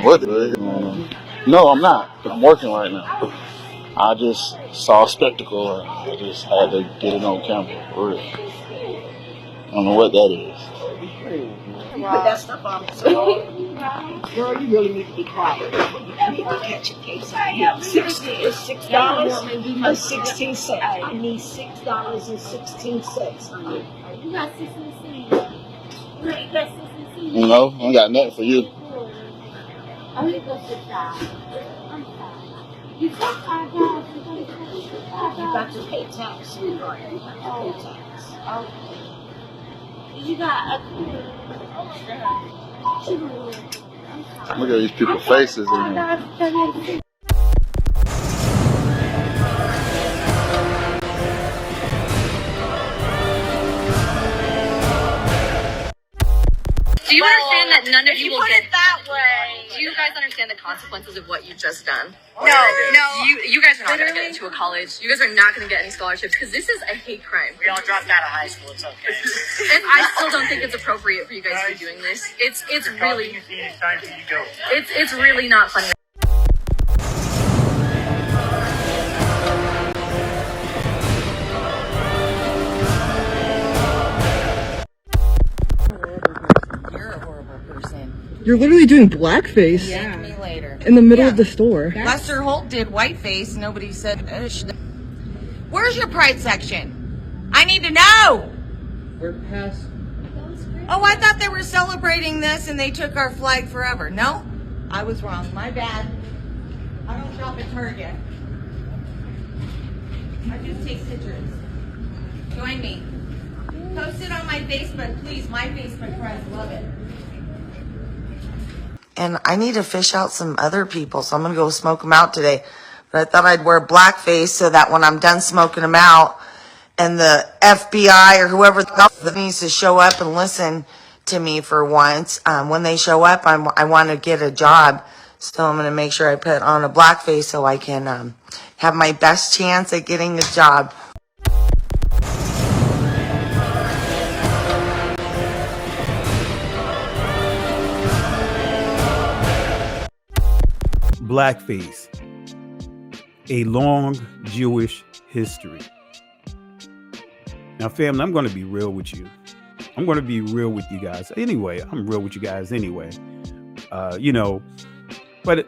What? No, I'm not. I'm working right now. I just saw a spectacle and I just had to get it on camera. For real. I don't know what that is. You put that stuff on. Girl, you really need to be quiet. You need to catch a case. It's $6 and 16 cents. I need $6.16, honey. You got 16 cents. You got 16 cents. No, I ain't got nothing for you. Oh, you go $6. I'm sorry. You took $5. You got to pay tax, sweetheart. You got to pay tax. Okay. You got a... Look at these people's faces in here. Do you understand that none of you will get that way? Do you guys understand the consequences of what you've just done? No. You guys are not going to get into a college. You guys are not going to get any scholarships because this is a hate crime. We all dropped out of high school. It's okay. And I still don't think it's appropriate for you guys to be doing this. It's really It's time for you to go. it's really not funny. You're literally doing blackface Me later. in the middle of the store. Lester Holt did whiteface. Nobody said. Where's your pride section? I need to know. We're past. Oh, I thought they were celebrating this and they took our flag forever. No, I was wrong. My bad. I don't shop at Target. I just take pictures. Join me. Post it on my Facebook, please. My Facebook friends love it. And I need to fish out some other people, so I'm going to go smoke them out today. But I thought I'd wear blackface so that when I'm done smoking them out and the FBI or whoever that needs to show up and listen to me for once, when they show up, I want to get a job. So I'm going to make sure I put on a blackface so I can have my best chance at getting a job. Blackface, a long Jewish history. Now, family, I'm going to be real with you. I'm going to be real with you guys. Anyway, I'm real with you guys anyway. But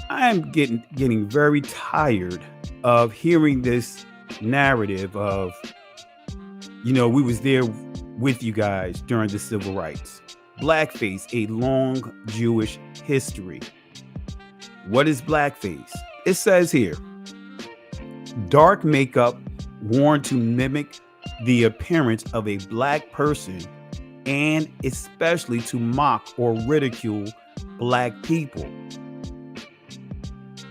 I am getting very tired of hearing this narrative of, we was there with you guys during the civil rights. Blackface, a long Jewish history. What is blackface? It says here, dark makeup worn to mimic the appearance of a black person and especially to mock or ridicule black people.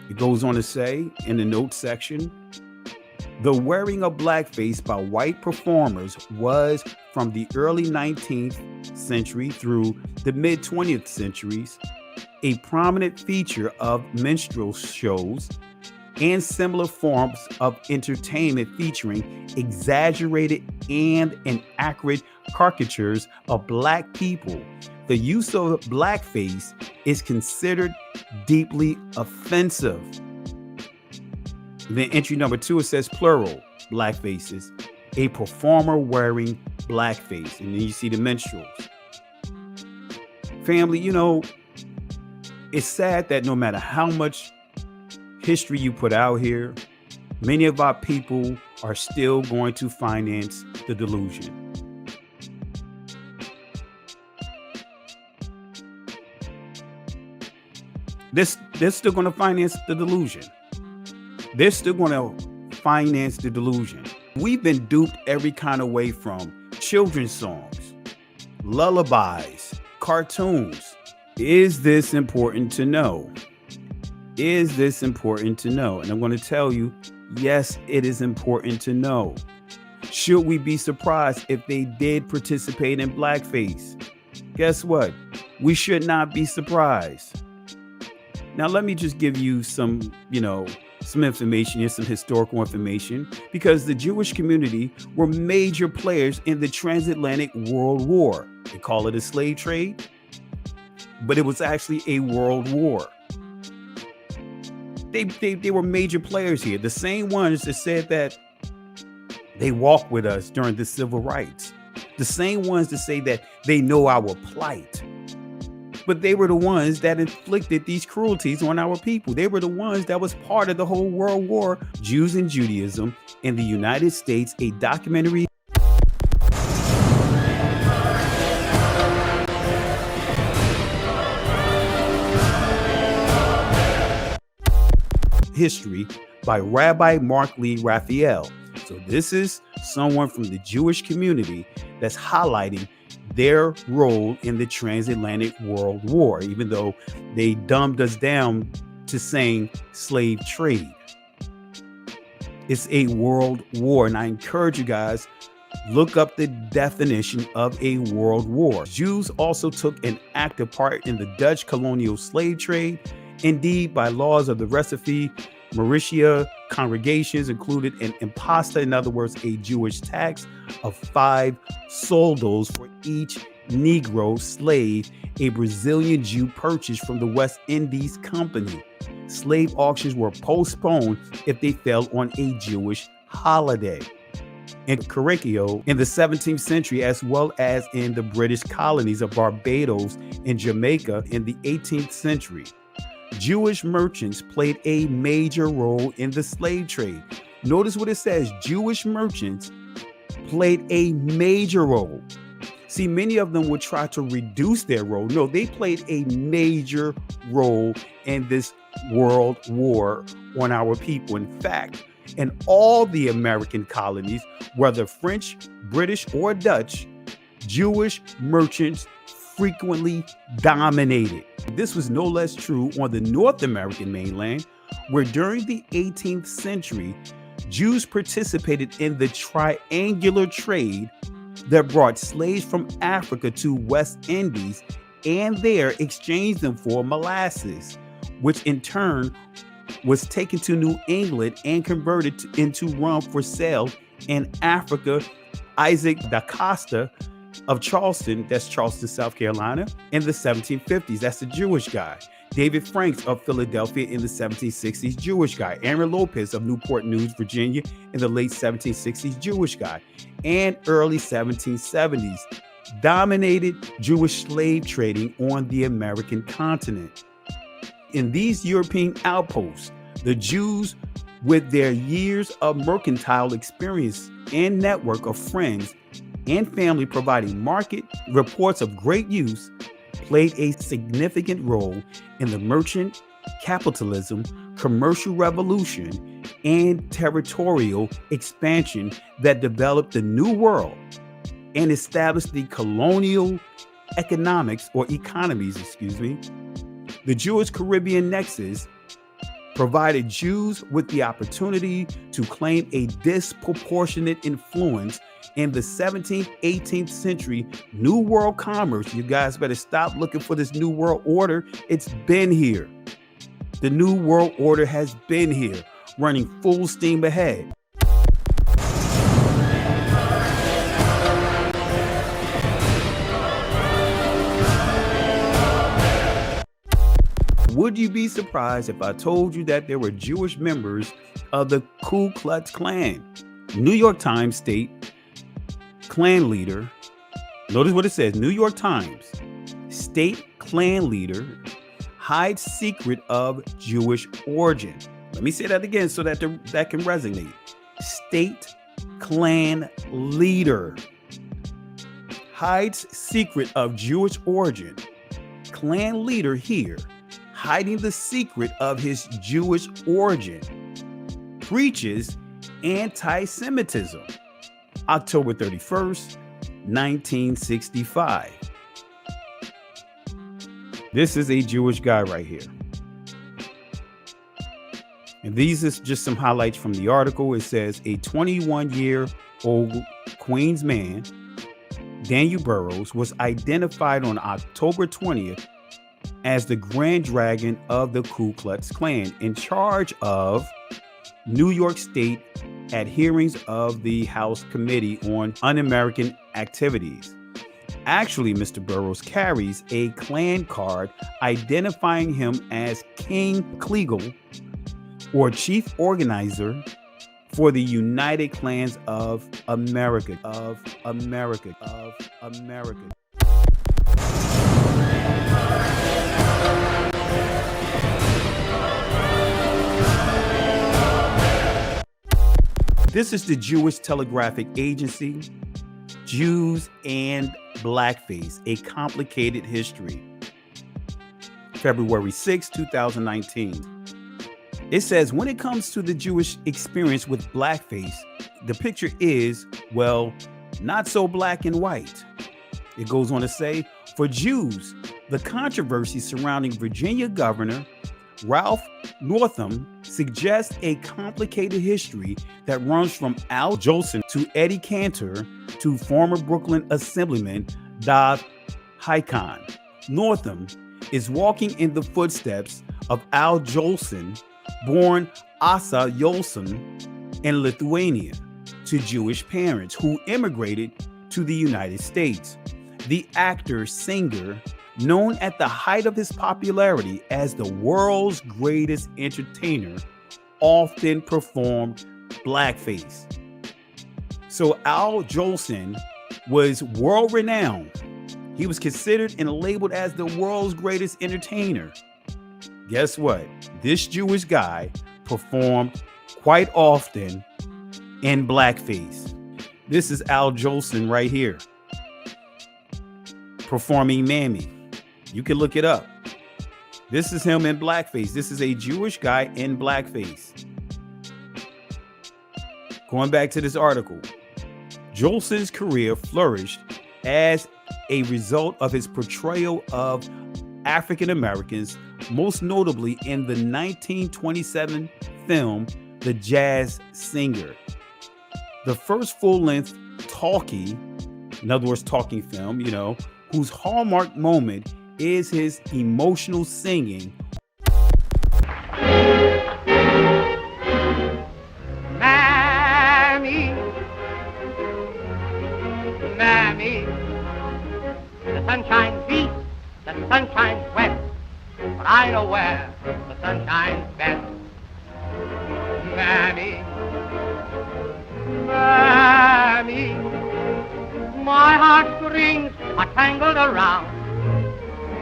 It goes on to say in the notes section, the wearing of blackface by white performers was from the early 19th century through the mid 20th centuries a prominent feature of minstrel shows and similar forms of entertainment featuring exaggerated and inaccurate caricatures of black people. The use of blackface is considered deeply offensive. Then entry number 2, it says plural blackfaces, a performer wearing blackface. And then you see the minstrels. Family, it's sad that no matter how much history you put out here, many of our people are still going to finance the delusion. They're still going to finance the delusion. They're still going to finance the delusion. We've been duped every kind of way, from children's songs, lullabies, cartoons. Is this important to know? Is this important to know? And I'm going to tell you, yes, it is important to know. Should we be surprised if they did participate in blackface? Guess what? We should not be surprised. Now, let me just give you some information and some historical information, because the Jewish community were major players in the transatlantic world war. They call it a slave trade. but it was actually a world war. They were major players here. The same ones that said that they walked with us during the civil rights. The same ones that say that they know our plight. But they were the ones that inflicted these cruelties on our people. They were the ones that was part of the whole world war. Jews and Judaism in the United States, a documentary. History by Rabbi Mark Lee Raphael. So this is someone from the Jewish community that's highlighting their role in the transatlantic world war, even though they dumbed us down to saying slave trade. It's a world war, and I encourage you guys, look up the definition of a world war. Jews also took an active part in the Dutch colonial slave trade. Indeed, by laws of the Recife, Mauritia, congregations included an imposta, in other words, a Jewish tax of 5 soldos for each Negro slave a Brazilian Jew purchased from the West Indies Company. Slave auctions were postponed if they fell on a Jewish holiday. In Carriacou in the 17th century, as well as in the British colonies of Barbados and Jamaica in the 18th century. Jewish merchants played a major role in the slave trade. Notice what it says, Jewish merchants played a major role. See, many of them would try to reduce their role. No, they played a major role in this world war on our people. In fact, in all the American colonies, whether French, British, or Dutch, Jewish merchants frequently dominated. This was no less true on the North American mainland, where during the 18th century, Jews participated in the triangular trade that brought slaves from Africa to West Indies and there exchanged them for molasses, which in turn was taken to New England and converted into rum for sale in Africa. Isaac da Costa of Charleston, that's Charleston, South Carolina, in the 1750s. That's the Jewish guy. David Franks of Philadelphia in the 1760s, Jewish guy. Aaron Lopez of Newport News, Virginia, in the late 1760s, Jewish guy. And early 1770s, dominated Jewish slave trading on the American continent. In these European outposts, the Jews, with their years of mercantile experience and network of friends and family providing market reports of great use, played a significant role in the merchant capitalism, commercial revolution, and territorial expansion that developed the New World and established the colonial economies. The Jewish Caribbean nexus provided Jews with the opportunity to claim a disproportionate influence in the 17th, 18th century New World commerce. You guys better stop looking for this New World Order. It's been here. The New World Order has been here, running full steam ahead. Would you be surprised if I told you that there were Jewish members of the Ku Klux Klan? New York Times state Klan leader, notice what it says, New York Times, state Klan leader hides secret of Jewish origin. Let me say that again so that that can resonate. State Klan leader hides secret of Jewish origin. Klan leader here hiding the secret of his Jewish origin, preaches anti-Semitism. October 31st, 1965. This is a Jewish guy right here. And these is just some highlights from the article. It says a 21-year-old Queens man, Daniel Burrows, was identified on October 20th as the Grand Dragon of the Ku Klux Klan, in charge of New York State at hearings of the House Committee on Un-American Activities. Actually, Mr. Burroughs carries a Klan card identifying him as King Kleagle, or chief organizer for the United Klans of America. This is the Jewish Telegraphic Agency, Jews and Blackface, A Complicated History. February 6, 2019. It says, when it comes to the Jewish experience with blackface, the picture is, well, not so black and white. It goes on to say, for Jews, the controversy surrounding Virginia Governor Ralph Northam suggests a complicated history that runs from Al Jolson to Eddie Cantor to former Brooklyn Assemblyman Dov Hikind. Northam is walking in the footsteps of Al Jolson, born Asa Jolson in Lithuania, to Jewish parents who immigrated to the United States. The actor, singer, known at the height of his popularity as the world's greatest entertainer, often performed blackface. So Al Jolson was world-renowned. He was considered and labeled as the world's greatest entertainer. Guess what? This Jewish guy performed quite often in blackface. This is Al Jolson right here, performing Mammy. You can look it up. This is him in blackface. This is a Jewish guy in blackface. Going back to this article, Jolson's career flourished as a result of his portrayal of African Americans, most notably in the 1927 film The Jazz Singer. The first full-length talkie, in other words, talking film, whose hallmark moment is his emotional singing. Mammy, Mammy, the sun shines east, the sun shines west, but I know where the sun shines best. Mammy, Mammy, my heartstrings are tangled around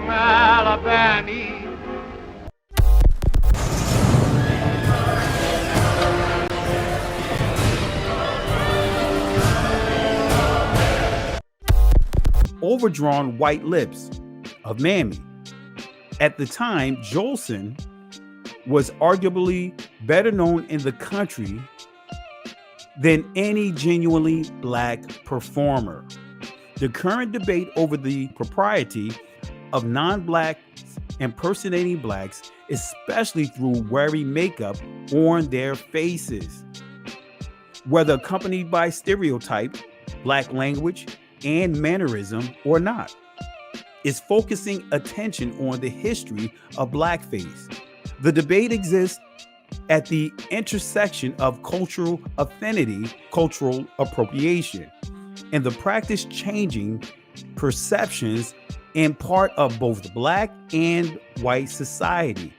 Alabama. Overdrawn white lips of Mammy. At the time, Jolson was arguably better known in the country than any genuinely black performer. The current debate over the propriety of non-blacks impersonating blacks, especially through wearing makeup on their faces, whether accompanied by stereotype, black language, and mannerism or not, is focusing attention on the history of blackface. The debate exists at the intersection of cultural affinity, cultural appropriation, and the practice changing perceptions in part of both black and white society.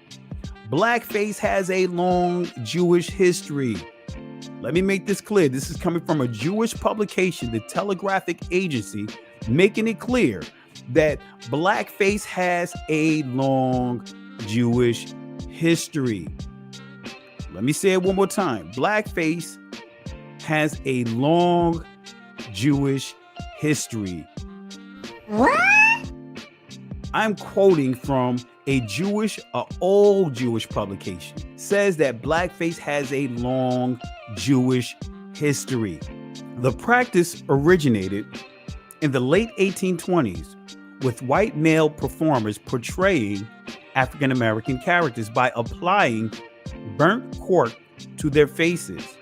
Blackface has a long Jewish history. Let me make this clear. This is coming from a Jewish publication, the Telegraphic Agency, making it clear that blackface has a long Jewish history. Let me say it one more time. Blackface has a long Jewish history. What? I'm quoting from an old Jewish publication. Says that blackface has a long Jewish history. The practice originated in the late 1820s with white male performers portraying African American characters by applying burnt cork to their faces.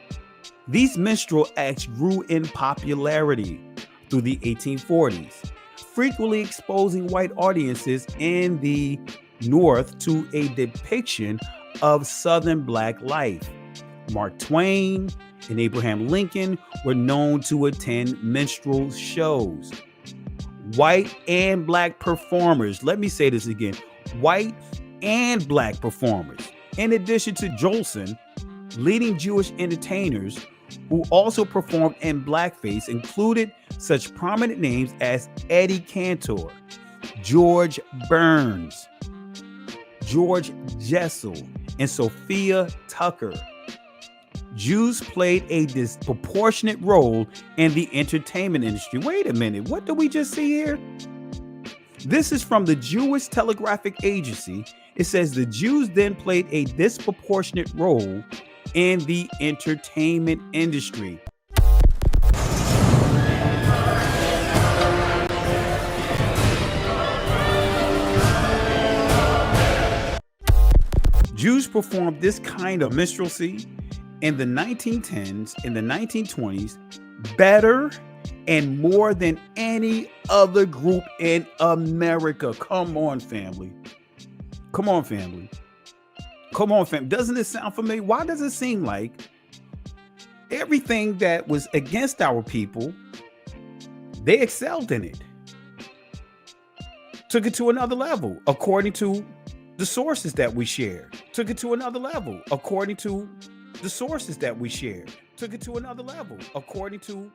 These minstrel acts grew in popularity through the 1840s, frequently exposing white audiences in the North to a depiction of Southern black life. Mark Twain and Abraham Lincoln were known to attend minstrel shows. white and black performers. Let me say this again. White and black performers. In addition to Jolson, leading Jewish entertainers who also performed in blackface included such prominent names as Eddie Cantor, George Burns, George Jessel, and Sophia Tucker. Jews played a disproportionate role in the entertainment industry. Wait a minute, what did we just see here? This is from the Jewish Telegraphic Agency. It says the Jews then played a disproportionate role in the entertainment industry. Jews performed this kind of minstrelsy in the 1910s and the 1920s better and more than any other group in America. Come on, family. Come on, family. Come on, fam. Doesn't it sound familiar? Why does it seem like everything that was against our people, they excelled in it? Took it to another level, according to the sources that we shared. Took it to another level, according to the sources that we shared. Took it to another level, according to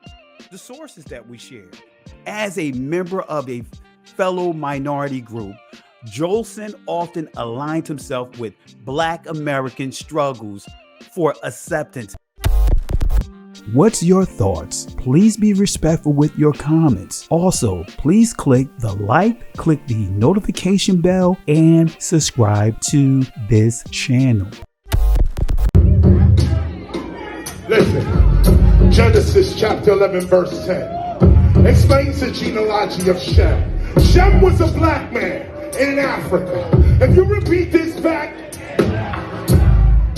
the sources that we shared. As a member of a fellow minority group, Jolson often aligned himself with Black American struggles for acceptance. What's your thoughts? Please be respectful with your comments. Also, please click the like, click the notification bell, and subscribe to this channel. Listen, Genesis chapter 11 verse 10 explains the genealogy of Shem. Shem was a black man in Africa. If you repeat this back,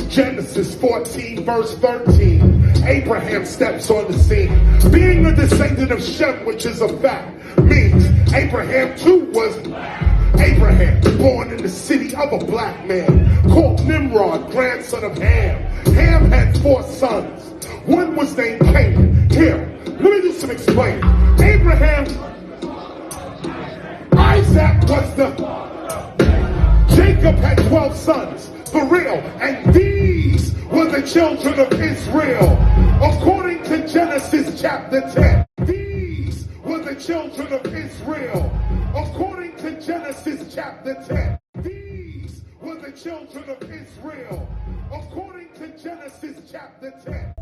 Genesis 14 verse 13, Abraham steps on the scene. Being a descendant of Shem, which is a fact, means Abraham too was Abraham, born in the city of a black man called Nimrod, grandson of Ham. Ham had 4 sons. One was named Canaan. Here, let me do some explaining. Abraham, Isaac was Jacob had 12 sons, for real, and these were the children of Israel. According to Genesis chapter 10, these were the children of Israel. According to Genesis chapter 10, these were the children of Israel. According to Genesis chapter 10.